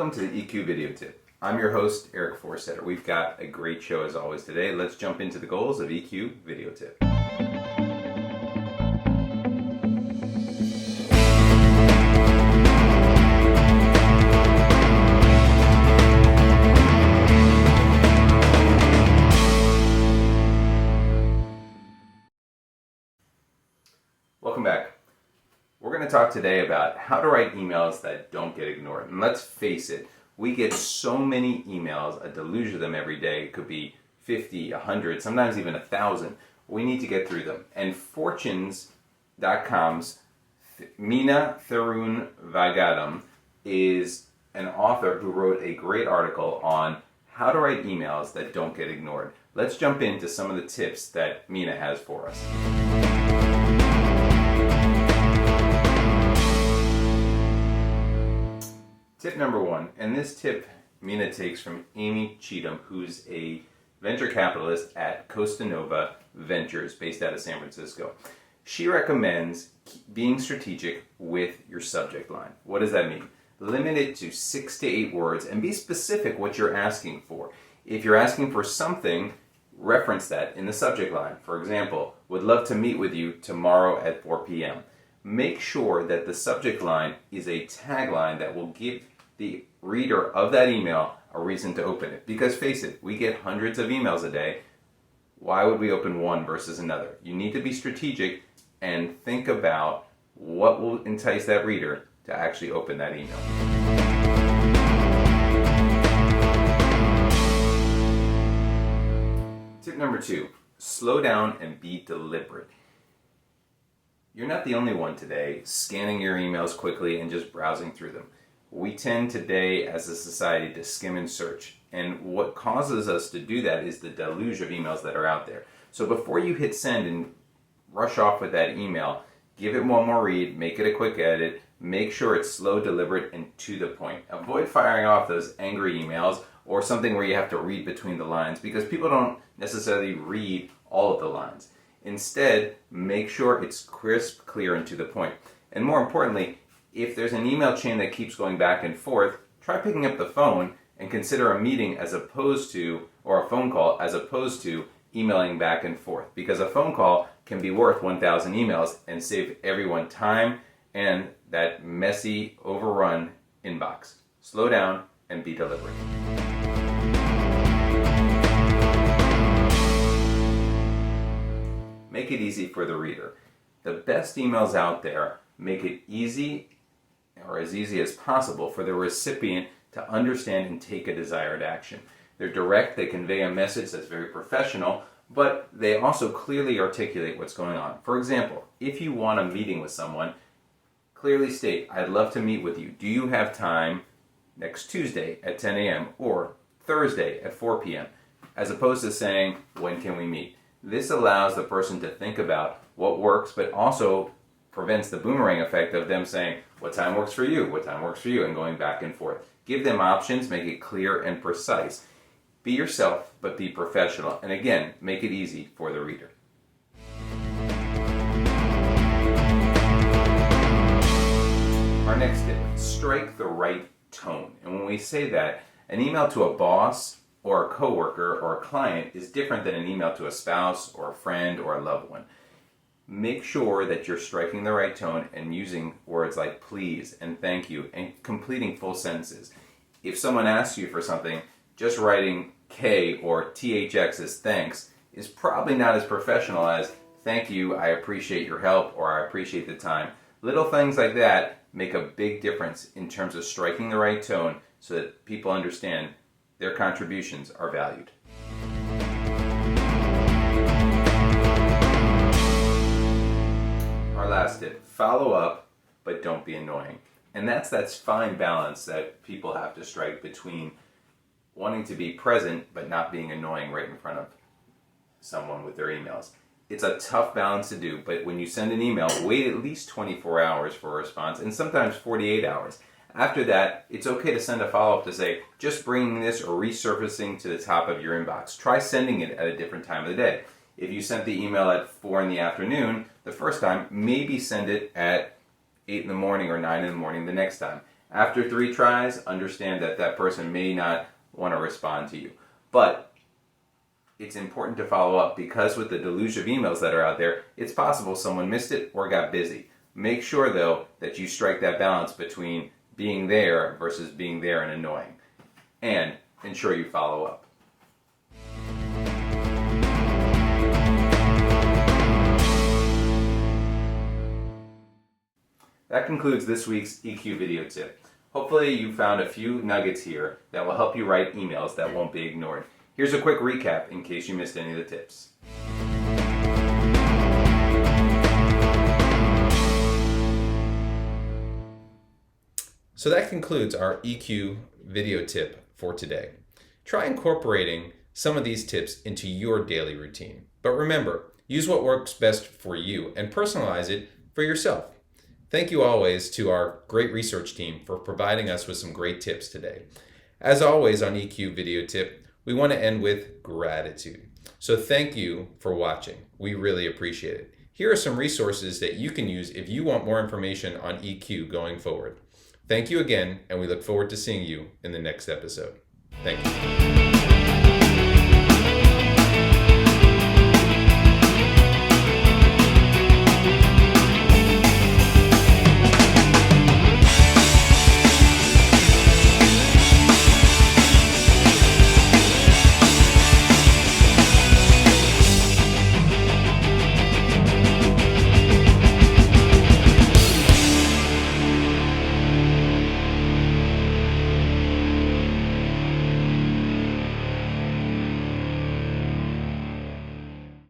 Welcome to the EQ Video Tip. I'm your host, Eric Forsetter. We've got a great show as always today. Let's jump into the goals of EQ Video Tip. Welcome back. We're going to talk today about how to write emails that don't get ignored. And let's face it, we get so many emails, a deluge of them every day. It could be 50, 100, sometimes even 1,000. We need to get through them. And Fortunes.com's Meena Tharoon Vagadam is an author who wrote a great article on how to write emails that don't get ignored. Let's jump into some of the tips that Meena has for us. Tip number one, and this tip Meena takes from Amy Cheatham, who's a venture capitalist at Costa Nova Ventures based out of San Francisco. She recommends being strategic with your subject line. What does that mean? Limit it to 6 to 8 words and be specific what you're asking for. If you're asking for something, reference that in the subject line. For example, would love to meet with you tomorrow at 4 p.m. Make sure that the subject line is a tagline that will give the reader of that email a reason to open it. Because face it, we get hundreds of emails a day. Why would we open one versus another? You need to be strategic and think about what will entice that reader to actually open that email. Tip number 2, slow down and be deliberate. You're not the only one today scanning your emails quickly and just browsing through them. We tend today as a society to skim and search. And what causes us to do that is the deluge of emails that are out there. So before you hit send and rush off with that email, give it one more read, make it a quick edit, make sure it's slow, deliberate, and to the point. Avoid firing off those angry emails or something where you have to read between the lines because people don't necessarily read all of the lines. Instead, make sure it's crisp, clear, and to the point. And more importantly, if there's an email chain that keeps going back and forth, try picking up the phone and consider a meeting as opposed to, or a phone call as opposed to emailing back and forth. Because a phone call can be worth 1,000 emails and save everyone time and that messy, overrun inbox. Slow down and be deliberate. Make it easy for the reader. The best emails out there make it easy or as easy as possible for the recipient to understand and take a desired action. They're direct, they convey a message that's very professional, but they also clearly articulate what's going on. For example, if you want a meeting with someone, clearly state, I'd love to meet with you. Do you have time next Tuesday at 10 a.m. or Thursday at 4 p.m. as opposed to saying, when can we meet? This allows the person to think about what works, but also prevents the boomerang effect of them saying, what time works for you? What time works for you? And going back and forth. Give them options, make it clear and precise. Be yourself, but be professional. And again, make it easy for the reader. Our next tip, strike the right tone. And when we say that, an email to a boss or a coworker or a client is different than an email to a spouse or a friend or a loved one. Make sure that you're striking the right tone and using words like please and thank you and completing full sentences. If someone asks you for something, just writing K or THX as thanks is probably not as professional as thank you, I appreciate your help, or I appreciate the time. Little things like that make a big difference in terms of striking the right tone so that people understand their contributions are valued. Our last tip, follow up, but don't be annoying. And that's that fine balance that people have to strike between wanting to be present, but not being annoying right in front of someone with their emails. It's a tough balance to do, but when you send an email, wait at least 24 hours for a response, and sometimes 48 hours. After that, it's okay to send a follow-up to say, just bringing this or resurfacing to the top of your inbox. Try sending it at a different time of the day. If you sent the email at 4 in the afternoon the first time, maybe send it at 8 in the morning or 9 in the morning the next time. After 3 tries, understand that that person may not want to respond to you. But it's important to follow up because with the deluge of emails that are out there, it's possible someone missed it or got busy. Make sure though that you strike that balance between being there versus being there and annoying. And ensure you follow up. That concludes this week's EQ video tip. Hopefully you found a few nuggets here that will help you write emails that won't be ignored. Here's a quick recap in case you missed any of the tips. So that concludes our EQ video tip for today. Try incorporating some of these tips into your daily routine. But remember, use what works best for you and personalize it for yourself. Thank you always to our great research team for providing us with some great tips today. As always on EQ video tip, we want to end with gratitude. So thank you for watching. We really appreciate it. Here are some resources that you can use if you want more information on EQ going forward. Thank you again, and we look forward to seeing you in the next episode. Thank you.